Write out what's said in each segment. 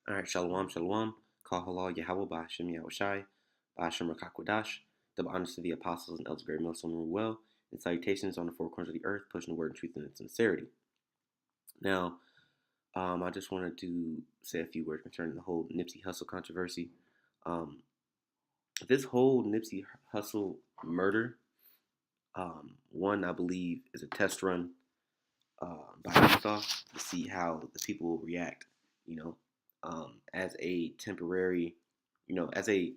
All right, shalom, shalom. Kal halal Yahweh ba'Hashem Yahushai, ba'Hashem Rakakwadash. Double honors to the apostles and elders, great male, someone well, and salutations on the four corners of the earth, pushing the word in truth and sincerity. Now, I just wanted to say a few words concerning the whole Nipsey Hussle controversy. This whole Nipsey Hussle murder, one, I believe, is a test run by Esau to see how the people will react, as a temporary, as a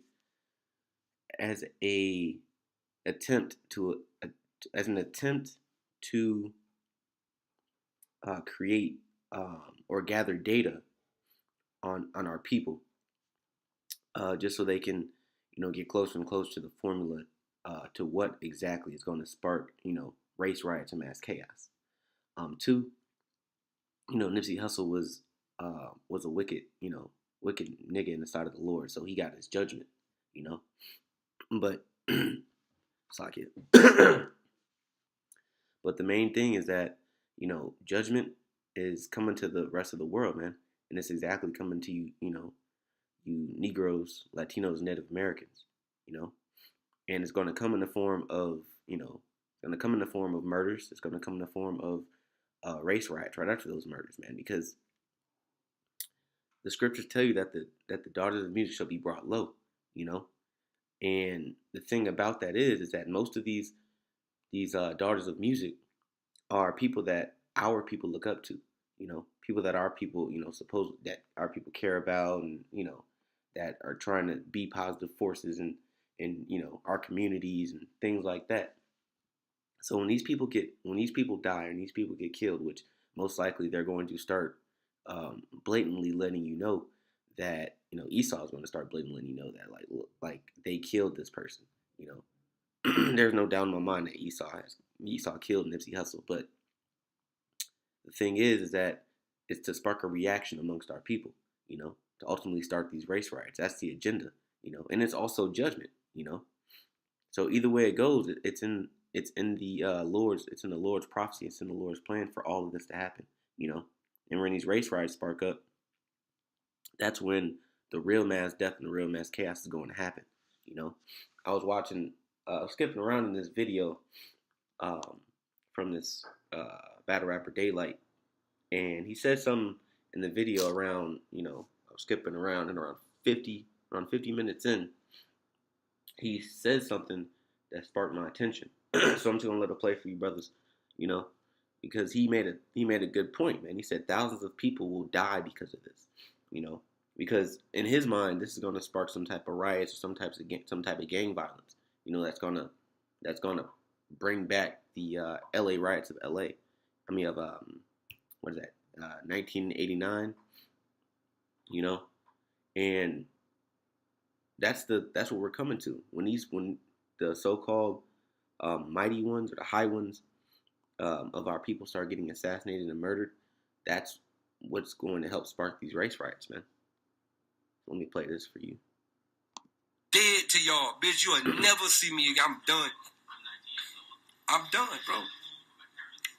attempt to as an attempt to create or gather data on our people, just so they can get closer and closer to the formula to what exactly is going to spark race riots and mass chaos. Two, Nipsey Hussle was a wicked nigga in the sight of the Lord, so he got his judgment, but it's like it. But the main thing is that judgment is coming to the rest of the world, man, and it's exactly coming to you, you Negroes, Latinos, Native Americans, and it's going to come in the form of murders. It's going to come in the form of race riots right after those murders, man, because the scriptures tell you that the daughters of music shall be brought low, and the thing about that is that most of these daughters of music are people that our people look up to, people that our people, suppose that our people care about, and that are trying to be positive forces in our communities and things like that. So when these people die and these people get killed, which most likely they're going to start blatantly letting you know that Esau is going to start blatantly letting you know that like they killed this person. There's no doubt in my mind that Esau killed Nipsey Hussle, but the thing is that it's to spark a reaction amongst our people, to ultimately start these race riots. That's the agenda, and it's also judgment, So either way it goes, it's in the Lord's prophecy, it's in the Lord's plan for all of this to happen, And when these race riots spark up, that's when the real mass death and the real mass chaos is going to happen, I was watching, skipping around in this video from this battle rapper Daylight, and he said something in the video around, I was skipping around, and around 50 minutes in, he said something that sparked my attention. So I'm just gonna let it play for you brothers, because he made a good point, man. He said thousands of people will die because of this, because in his mind this is gonna spark some type of riots or some type of gang violence, that's gonna bring back the L.A. riots of L.A. What is that? 1989, and that's what we're coming to when the so-called mighty ones or the high ones of our people start getting assassinated and murdered. That's what's going to help spark these race riots, man. Let me play this for you. Dead to y'all, bitch. You'll never see me again. I'm done, bro.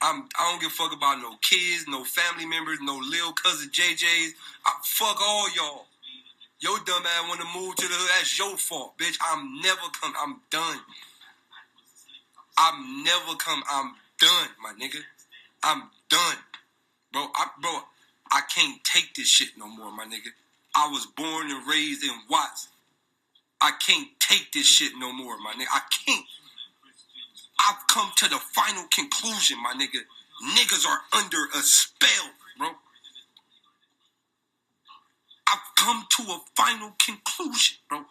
I don't give a fuck about no kids, no family members, no lil cousin JJs. Fuck all y'all. Your dumb ass want to move to the hood. That's your fault, bitch. I'm never coming. I'm done. I'm never come. I'm done, my nigga. I'm done, bro. I can't take this shit no more, my nigga. I was born and raised in Watts. I can't take this shit no more, my nigga. I can't. I've come to the final conclusion, my nigga. Niggas are under a spell, bro. I've come to a final conclusion, bro.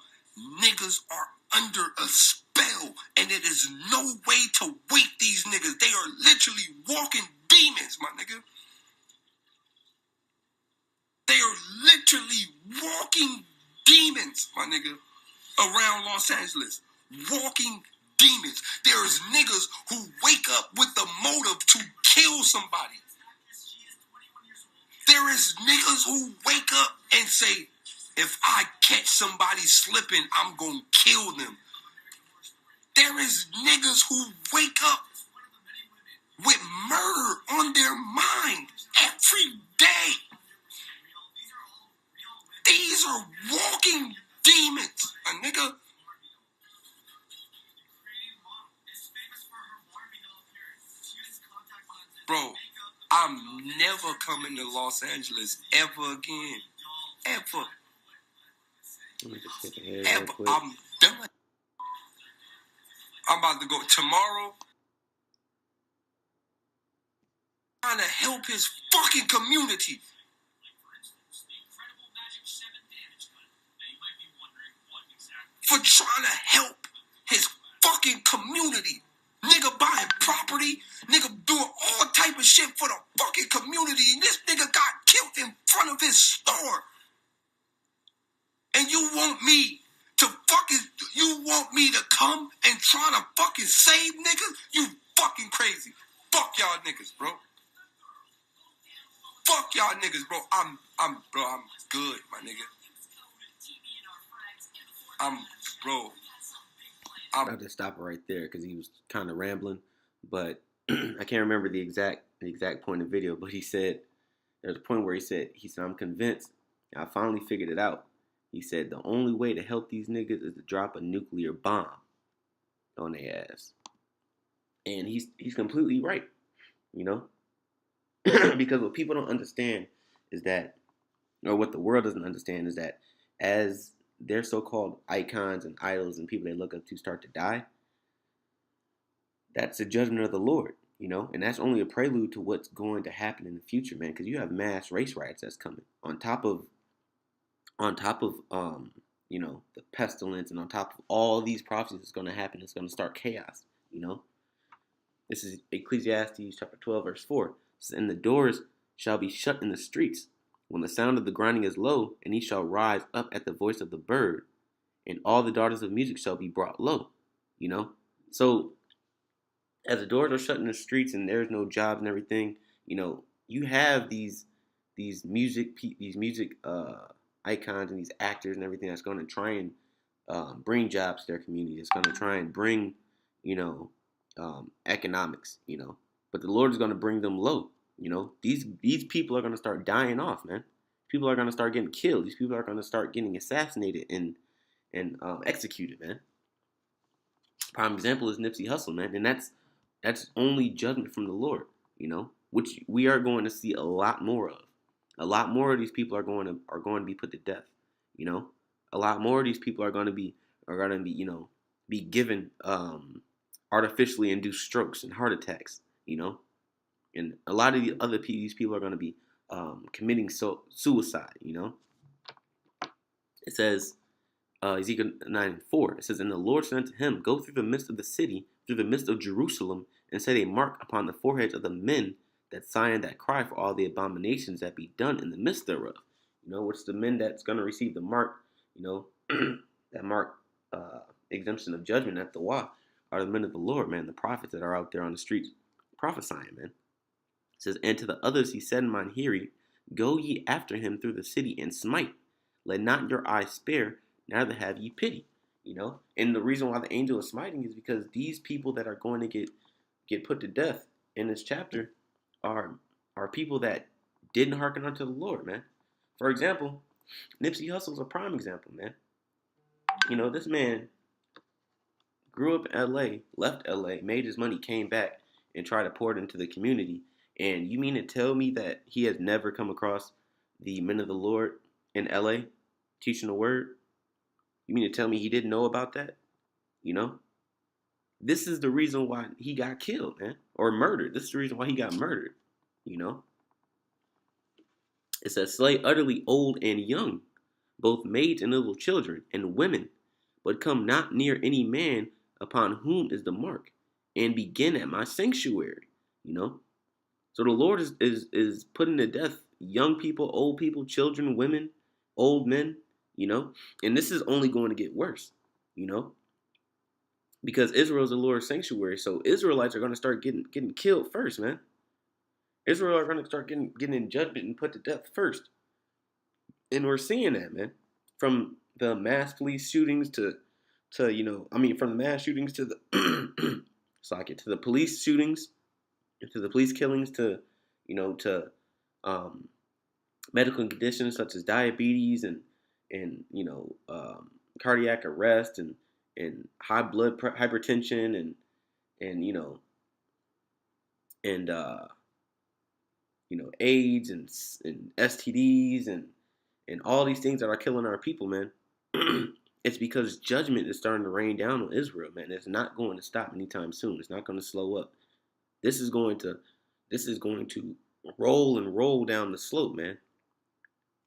Niggas are under a spell, and it is no way to wake these niggas. They are literally walking demons, my nigga. They are literally walking demons, my nigga, around Los Angeles. Walking demons. There is niggas who wake up with the motive to kill somebody. There is niggas who wake up and say, if I catch somebody slipping, I'm gonna kill them. There is niggas who wake up with murder on their mind every day. These are walking demons, my nigga. Bro, I'm never coming to Los Angeles ever again. Ever. Let me just take a head Ever. real quick. I'm done. I'm about to go tomorrow. Trying to help his fucking community. For trying to help his fucking community. Nigga buying property. Nigga doing all type of shit for the fucking community. And this nigga got killed in front of his store. And you want me to come and try to fucking save niggas? You fucking crazy. Fuck y'all niggas, bro. Fuck y'all niggas, bro. I'm good, my nigga. I'm I'll just stop it right there because he was kind of rambling, but I can't remember the exact point of the video. But he said there's a point where he said I'm convinced. I finally figured it out. He said the only way to help these niggas is to drop a nuclear bomb on their ass, and he's completely right, you know, because what people don't understand is that, or what the world doesn't understand is that as their so-called icons and idols and people they look up to start to die, that's the judgment of the Lord, you know, and that's only a prelude to what's going to happen in the future, man, because you have mass race riots that's coming on top of you know, the pestilence, and on top of all these prophecies that's going to happen. It's going to start chaos, you know. This is Ecclesiastes chapter 12 verse 4. It says, and the doors shall be shut in the streets when the sound of the grinding is low, and he shall rise up at the voice of the bird, and all the daughters of music shall be brought low, you know. So as the doors are shut in the streets and there's no jobs and everything, you know, you have these music icons and these actors and everything that's going to try and bring jobs to their community. It's going to try and bring, you know, economics, you know. But the Lord is going to bring them low, you know. These people are going to start dying off, man. People are going to start getting killed. These people are going to start getting assassinated and executed, man. Prime example is Nipsey Hussle, man, and that's only judgment from the Lord, you know, which we are going to see a lot more of. A lot more of these people are going to be put to death, you know. A lot more of these people are going to be, you know, be given artificially induced strokes and heart attacks, you know. And a lot of these people are going to be committing suicide, you know. It says, Ezekiel 9:4. It says, and the Lord said unto him, go through the midst of the city, through the midst of Jerusalem, and set a mark upon the foreheads of the men that sigh and that cry for all the abominations that be done in the midst thereof. You know, which the men that's going to receive the mark, you know, that mark exemption of judgment at the Wah are the men of the Lord, man, the prophets that are out there on the streets prophesying, man. It says, and to the others he said in mine hearing, go ye after him through the city and smite. Let not your eyes spare, neither have ye pity. You know, and the reason why the angel is smiting is because these people that are going to get put to death in this chapter are people that didn't hearken unto the Lord, man. For example, Nipsey Hussle is a prime example, man. You know, this man grew up in LA, left LA, made his money, came back, and tried to pour it into the community. And you mean to tell me that he has never come across the men of the Lord in LA teaching the word? You mean to tell me he didn't know about that? You know? This is the reason why he got killed, man. Or murdered. This is the reason why he got murdered. You know? It says, slay utterly old and young, both maids and little children, and women, but come not near any man upon whom is the mark, and begin at my sanctuary. You know? So the Lord is putting to death young people, old people, children, women, old men, you know? And this is only going to get worse, you know? Because Israel is the Lord's sanctuary, so Israelites are going to start getting killed first, man. Israel are going to start getting in judgment and put to death first. And we're seeing that, man. From the mass police shootings to you know, I mean, from the mass shootings to the to the police shootings, to the police killings, to, you know, to medical conditions such as diabetes and and cardiac arrest and high hypertension and and AIDS and STDs and all these things that are killing our people, man. It's because judgment is starting to rain down on Israel, man. It's not going to stop anytime soon. It's not going to slow up. This is going to this is going to roll and roll down the slope, man.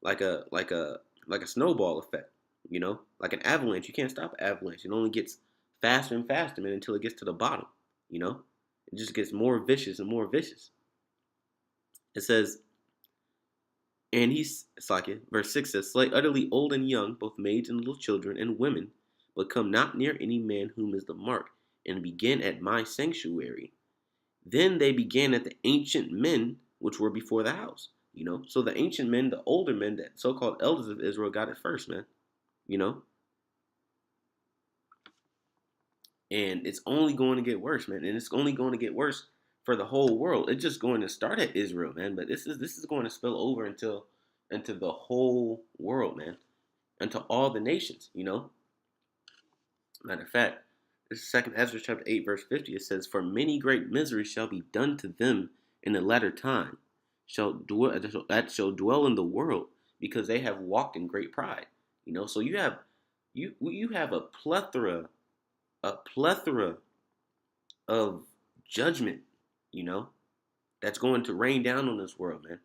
Like a snowball effect, like an avalanche. You can't stop an avalanche. It only gets faster and faster, man, until it gets to the bottom. You know, it just gets more vicious and more vicious. It says, and he's Slakia, verse 6 says, slay utterly old and young, both maids and little children and women, but come not near any man whom is the mark, and begin at my sanctuary. Then they began at the ancient men which were before the house. So the ancient men, the older men, that so-called elders of Israel got it first, man. And it's only going to get worse, man. And it's only going to get worse for the whole world. It's just going to start at Israel, man. But this is going to spill over into the whole world, man. Into all the nations, Matter of fact, this is 2nd Ezra chapter 8, verse 50. It says, for many great miseries shall be done to them in the latter time, that shall dwell in the world, because they have walked in great pride. So you have a plethora of judgment, that's going to rain down on this world, man.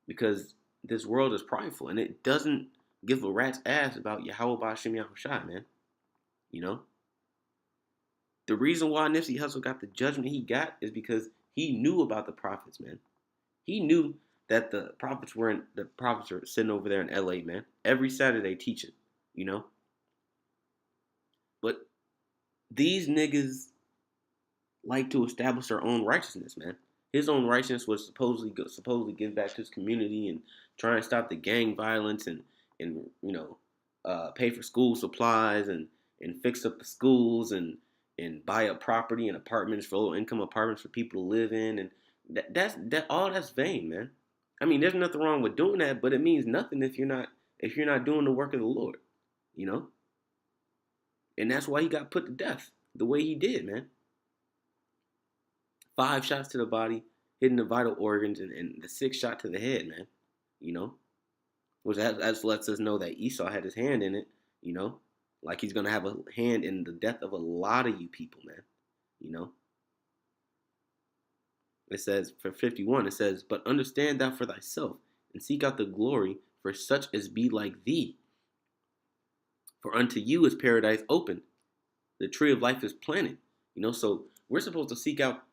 Because this world is prideful and it doesn't give a rat's ass about Yahweh Ba'Shem Yahushai, man. The reason why Nipsey Hussle got the judgment he got is because he knew about the prophets, man. He knew that the prophets are sitting over there in LA, man, every Saturday teaching, But these niggas like to establish their own righteousness, man. His own righteousness was supposedly give back to his community and try and stop the gang violence and pay for school supplies and fix up the schools and buy up property and apartments for low income apartments for people to live in, and that's vain, man. I mean, there's nothing wrong with doing that, but it means nothing if you're not doing the work of the Lord, And that's why he got put to death the way he did, man. 5 shots to the body, hitting the vital organs, and the 6th shot to the head, man. Which that lets us know that Esau had his hand in it, like he's gonna have a hand in the death of a lot of you people, man. It says for 51, it says, but understand thou for thyself, and seek out the glory for such as be like thee. For unto you is paradise open, the tree of life is planted. So we're supposed to seek out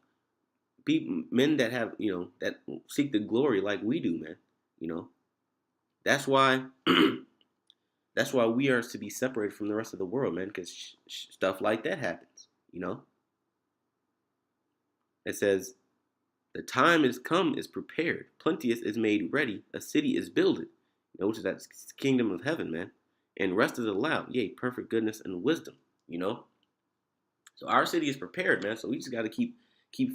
men that have, that seek the glory like we do, man. That's why we are to be separated from the rest of the world, man, because stuff like that happens, It says, the time is come, is prepared, plenteous is made ready, a city is builded, which is that kingdom of heaven, man, and rest is allowed, yea, perfect goodness and wisdom, So our city is prepared, man, so we just got to keep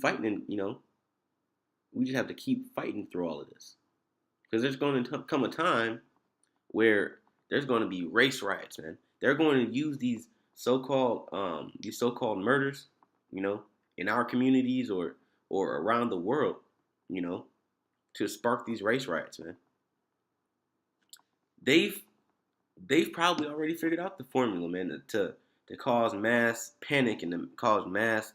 fighting, and, we just have to keep fighting through all of this. Because there's going to come a time where there's going to be race riots, man. They're going to use these so-called murders, in our communities or around the world, to spark these race riots, man. They've probably already figured out the formula, man, to cause mass panic and to cause mass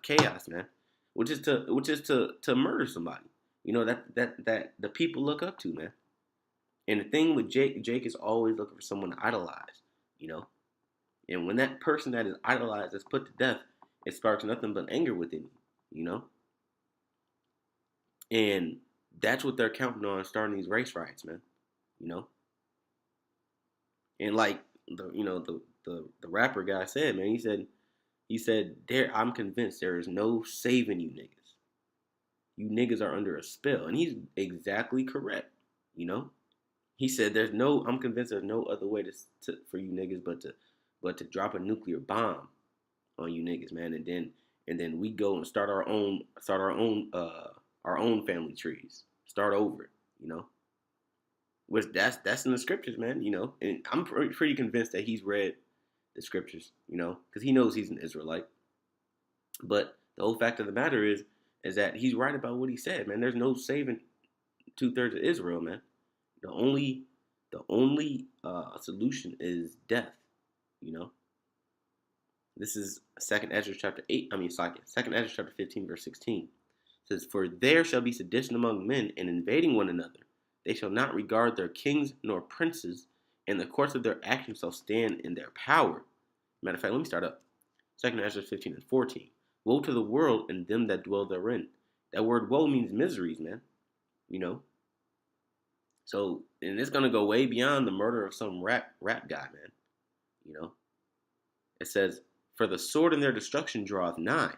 chaos, man. Which is to murder somebody, that the people look up to, man. And the thing with Jake is always looking for someone to idolize, And when that person that is idolized is put to death, it sparks nothing but anger within you, And that's what they're counting on, starting these race riots, man. And like the rapper guy said, man, he said, I'm convinced there is no saving you niggas. You niggas are under a spell. And he's exactly correct, He said I'm convinced there's no other way for you niggas but to drop a nuclear bomb on you niggas, man, and then we go and start our own family trees. Start over, Which that's in the scriptures, man. And I'm pretty convinced that he's read the scriptures, because he knows he's an Israelite. But the whole fact of the matter is that he's right about what he said, man. There's no saving 2/3 of Israel, man. The only solution is death. You know, this is Second Ezra chapter 8. Second Ezra chapter 15, verse 16. It says, "For there shall be sedition among men, and invading one another. They shall not regard their kings nor princes, and the course of their actions shall stand in their power." Matter of fact, let me start up. Second Ezra 15 and 14. "Woe to the world and them that dwell therein." That word woe means miseries, man. You know, So, and it's gonna go way beyond the murder of some rap guy, man. You know, it says, "For the sword in their destruction draweth nigh,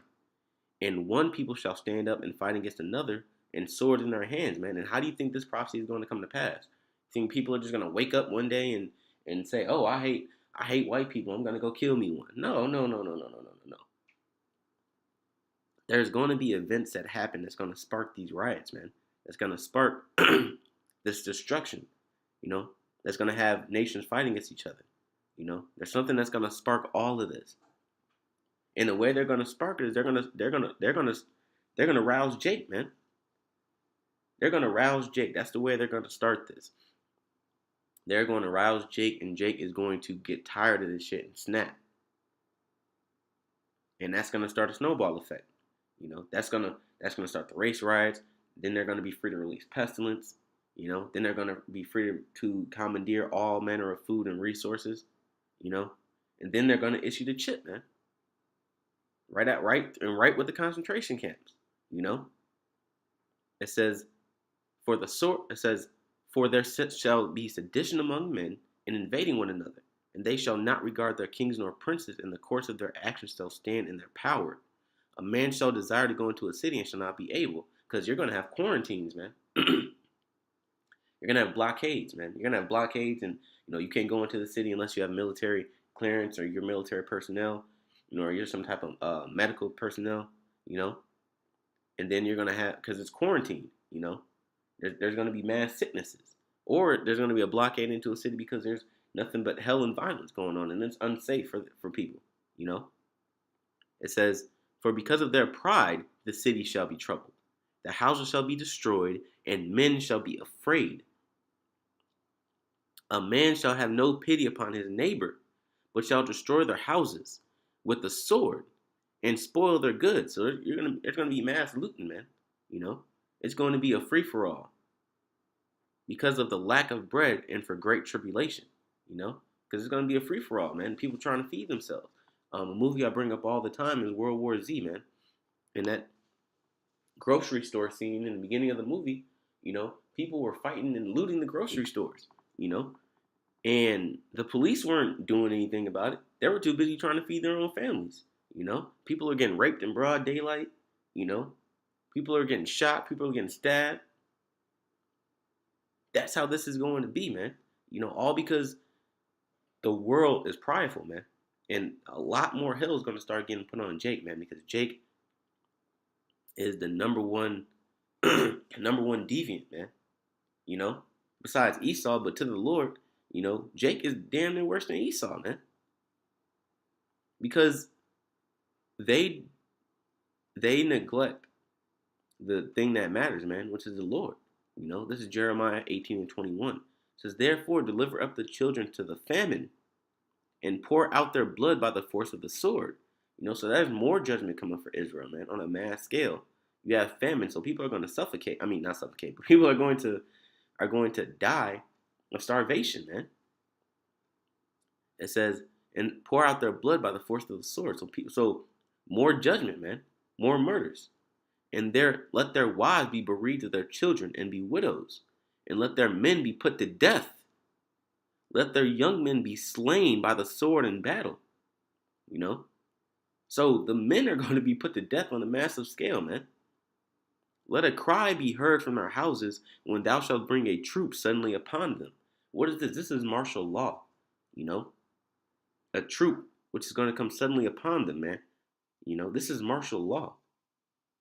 and one people shall stand up and fight against another, and swords in their hands," man. And how do you think this prophecy is going to come to pass? You think people are just gonna wake up one day and say, "Oh, I hate white people. I'm gonna go kill me one." No, no, no, no, no, no, no, no, no. There's going to be events that happen that's going to spark these riots, man. That's going to spark this destruction, that's going to have nations fighting against each other. There's something that's going to spark all of this. And the way they're going to spark it is they're going to rouse Jake, man. They're going to rouse Jake. That's the way they're going to start this. They're going to rouse Jake, and Jake is going to get tired of this shit and snap. And that's going to start a snowball effect. That's gonna start the race riots. Then they're gonna be free to release pestilence. Then they're gonna be free to commandeer all manner of food and resources. And then they're gonna issue the chip, man. Right with the concentration camps. It says, "For the sword," it says, "For there shall be sedition among men, and invading one another, and they shall not regard their kings nor princes, and the course of their actions shall stand in their power. A man shall desire to go into a city and shall not be able," because you're going to have quarantines, man. You're going to have blockades, man. You're going to have blockades, and you can't go into the city unless you have military clearance or you're military personnel, or you're some type of medical personnel, and then you're going to have, because it's quarantine, there's going to be mass sicknesses, or there's going to be a blockade into a city because there's nothing but hell and violence going on, and it's unsafe for people. It says, "For because of their pride, the city shall be troubled. The houses shall be destroyed, and men shall be afraid. A man shall have no pity upon his neighbor, but shall destroy their houses with the sword and spoil their goods." So there's going to be mass looting, man. It's going to be a free-for-all because of the lack of bread and for great tribulation, because it's going to be a free-for-all, man. People trying to feed themselves. A movie I bring up all the time is World War Z, man. And that grocery store scene in the beginning of the movie, people were fighting and looting the grocery stores, and the police weren't doing anything about it. They were too busy trying to feed their own families, People are getting raped in broad daylight, People are getting shot. People are getting stabbed. That's how this is going to be, man. All because the world is prideful, man. And a lot more hell is going to start getting put on Jake, man, because Jake is the number one deviant, man. Besides Esau, but to the Lord, Jake is damn near worse than Esau, man. Because they neglect the thing that matters, man, which is the Lord. This is Jeremiah 18 and 21. It says, "Therefore deliver up the children to the famine, and pour out their blood by the force of the sword." So there's more judgment coming for Israel, man, on a mass scale. You have famine, so people are going to suffocate. I mean, not suffocate, but people are going to die of starvation, man. It says, "And pour out their blood by the force of the sword." So more judgment, man, more murders. "And let their wives be bereaved of their children and be widows, and let their men be put to death. Let their young men be slain by the sword in battle." So the men are going to be put to death on a massive scale, man. "Let a cry be heard from their houses when thou shalt bring a troop suddenly upon them." What is this? This is martial law, A troop which is going to come suddenly upon them, man. This is martial law.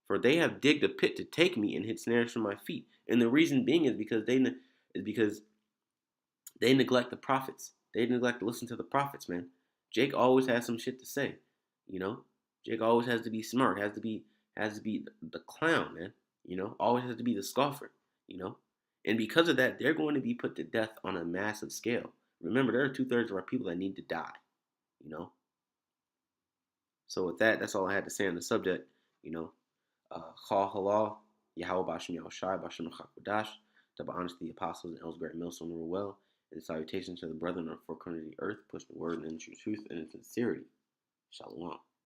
"For they have digged a pit to take me and hid snares for my feet." And the reason being is because They neglect the prophets. They neglect to listen to the prophets, man. Jake always has some shit to say, you know. Jake always has to be smart. Has to be the clown, man. You know, always has to be the scoffer, you know. And because of that, they're going to be put to death on a massive scale. Remember, there are 2/3 of our people that need to die, you know. So with that, that's all I had to say on the subject, you know. Chal halal, Yahweh Bashem Yahushai, Bashem Chakodash, double honors to the apostles and elders, great millstone rule well, and salutations to the brethren of four corners of the earth, pushing the word and the truth and in sincerity. Shalom.